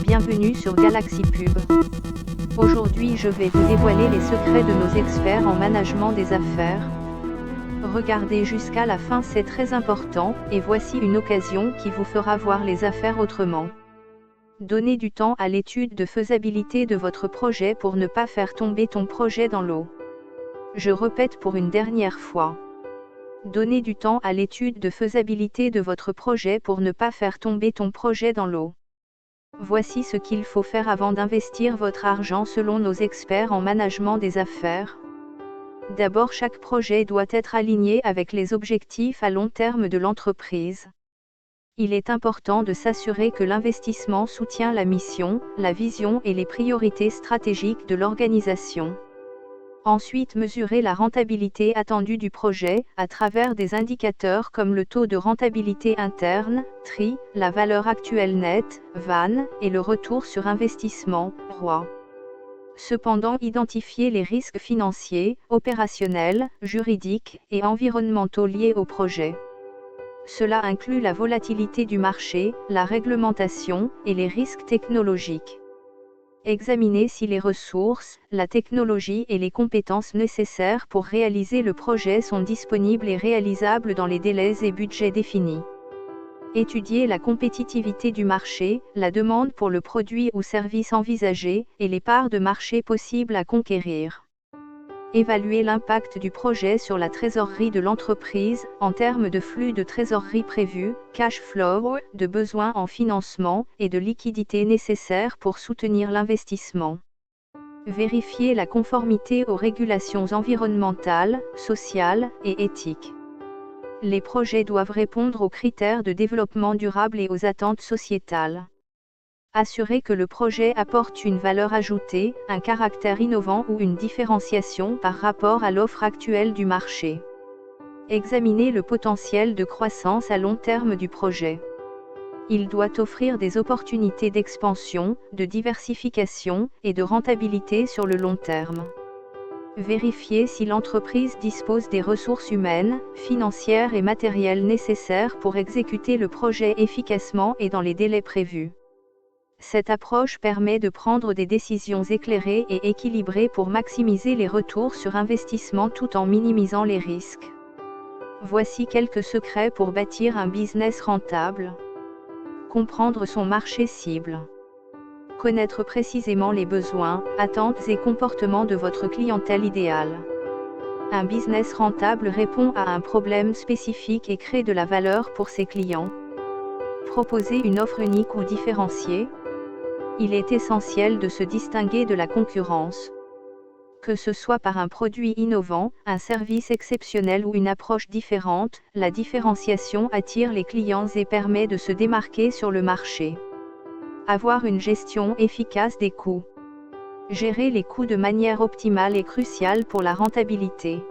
bienvenue sur Galaxy Pub. Aujourd'hui je vais vous dévoiler les secrets de nos experts en management des affaires. Regardez jusqu'à la fin, c'est très important, et voici une occasion qui vous fera voir les affaires autrement. Donnez du temps à l'étude de faisabilité de votre projet pour ne pas faire tomber ton projet dans l'eau. Je répète pour une dernière fois. Donnez du temps à l'étude de faisabilité de votre projet pour ne pas faire tomber ton projet dans l'eau. Voici ce qu'il faut faire avant d'investir votre argent selon nos experts en management des affaires. D'abord, chaque projet doit être aligné avec les objectifs à long terme de l'entreprise. Il est important de s'assurer que l'investissement soutient la mission, la vision et les priorités stratégiques de l'organisation. Ensuite, mesurer la rentabilité attendue du projet, à travers des indicateurs comme le taux de rentabilité interne, TRI, la valeur actuelle nette, VAN, et le retour sur investissement, ROI. Cependant, identifier les risques financiers, opérationnels, juridiques, et environnementaux liés au projet. Cela inclut la volatilité du marché, la réglementation, et les risques technologiques. Examinez si les ressources, la technologie et les compétences nécessaires pour réaliser le projet sont disponibles et réalisables dans les délais et budgets définis. Étudiez la compétitivité du marché, la demande pour le produit ou service envisagé, et les parts de marché possibles à conquérir. Évaluez l'impact du projet sur la trésorerie de l'entreprise, en termes de flux de trésorerie prévus, cash flow, de besoins en financement, et de liquidités nécessaires pour soutenir l'investissement. Vérifiez la conformité aux régulations environnementales, sociales, et éthiques. Les projets doivent répondre aux critères de développement durable et aux attentes sociétales. Assurez que le projet apporte une valeur ajoutée, un caractère innovant ou une différenciation par rapport à l'offre actuelle du marché. Examinez le potentiel de croissance à long terme du projet. Il doit offrir des opportunités d'expansion, de diversification, et de rentabilité sur le long terme. Vérifiez si l'entreprise dispose des ressources humaines, financières et matérielles nécessaires pour exécuter le projet efficacement et dans les délais prévus. Cette approche permet de prendre des décisions éclairées et équilibrées pour maximiser les retours sur investissement tout en minimisant les risques. Voici quelques secrets pour bâtir un business rentable. Comprendre son marché cible. Connaître précisément les besoins, attentes et comportements de votre clientèle idéale. Un business rentable répond à un problème spécifique et crée de la valeur pour ses clients. Proposer une offre unique ou différenciée. Il est essentiel de se distinguer de la concurrence. Que ce soit par un produit innovant, un service exceptionnel ou une approche différente, la différenciation attire les clients et permet de se démarquer sur le marché. Avoir une gestion efficace des coûts. Gérer les coûts de manière optimale est crucial pour la rentabilité.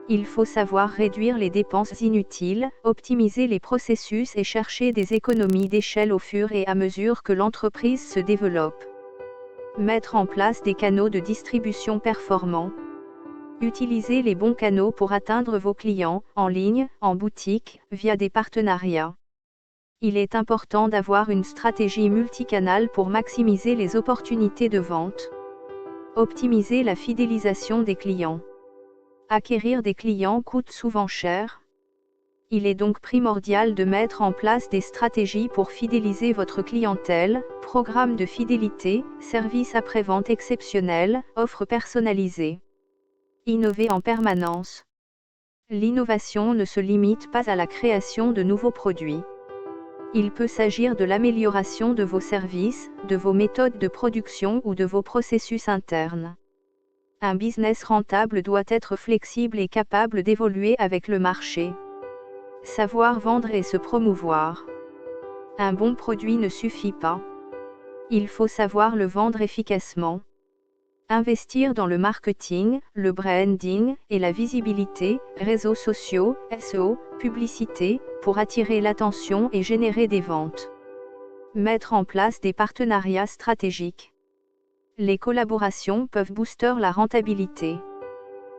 Il faut savoir réduire les dépenses inutiles, optimiser les processus et chercher des économies d'échelle au fur et à mesure que l'entreprise se développe. Mettre en place des canaux de distribution performants. Utilisez les bons canaux pour atteindre vos clients, en ligne, en boutique, via des partenariats. Il est important d'avoir une stratégie multicanale pour maximiser les opportunités de vente. Optimiser la fidélisation des clients. Acquérir des clients coûte souvent cher. Il est donc primordial de mettre en place des stratégies pour fidéliser votre clientèle, programmes de fidélité, services après-vente exceptionnels, offres personnalisées. Innover en permanence. L'innovation ne se limite pas à la création de nouveaux produits. Il peut s'agir de l'amélioration de vos services, de vos méthodes de production ou de vos processus internes. Un business rentable doit être flexible et capable d'évoluer avec le marché. Savoir vendre et se promouvoir. Un bon produit ne suffit pas. Il faut savoir le vendre efficacement. Investir dans le marketing, le branding, et la visibilité, réseaux sociaux, SEO, publicité, pour attirer l'attention et générer des ventes. Mettre en place des partenariats stratégiques. Les collaborations peuvent booster la rentabilité.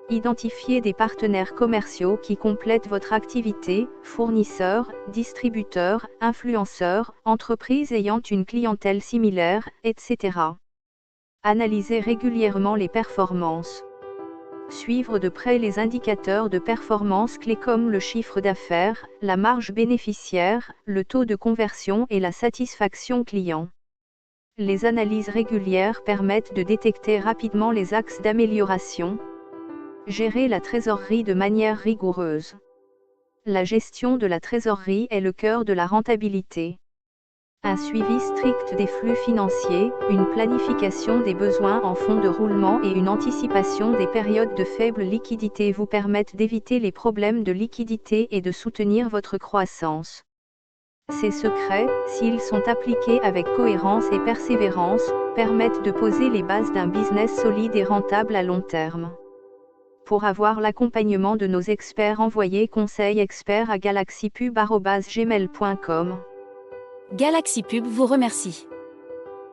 Identifiez des partenaires commerciaux qui complètent votre activité, fournisseurs, distributeurs, influenceurs, entreprises ayant une clientèle similaire, etc. Analysez régulièrement les performances. Suivre de près les indicateurs de performance clés comme le chiffre d'affaires, la marge bénéficiaire, le taux de conversion et la satisfaction client. Les analyses régulières permettent de détecter rapidement les axes d'amélioration. Gérer la trésorerie de manière rigoureuse. La gestion de la trésorerie est le cœur de la rentabilité. Un suivi strict des flux financiers, une planification des besoins en fonds de roulement et une anticipation des périodes de faible liquidité vous permettent d'éviter les problèmes de liquidité et de soutenir votre croissance. Ces secrets, s'ils sont appliqués avec cohérence et persévérance, permettent de poser les bases d'un business solide et rentable à long terme. Pour avoir l'accompagnement de nos experts, envoyez conseil expert à galaxypub@gmail.com. Galaxy Pub vous remercie.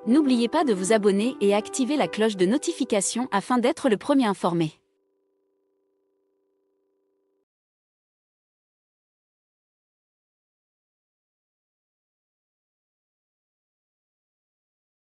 N'oubliez pas de vous abonner et activer la cloche de notification afin d'être le premier informé.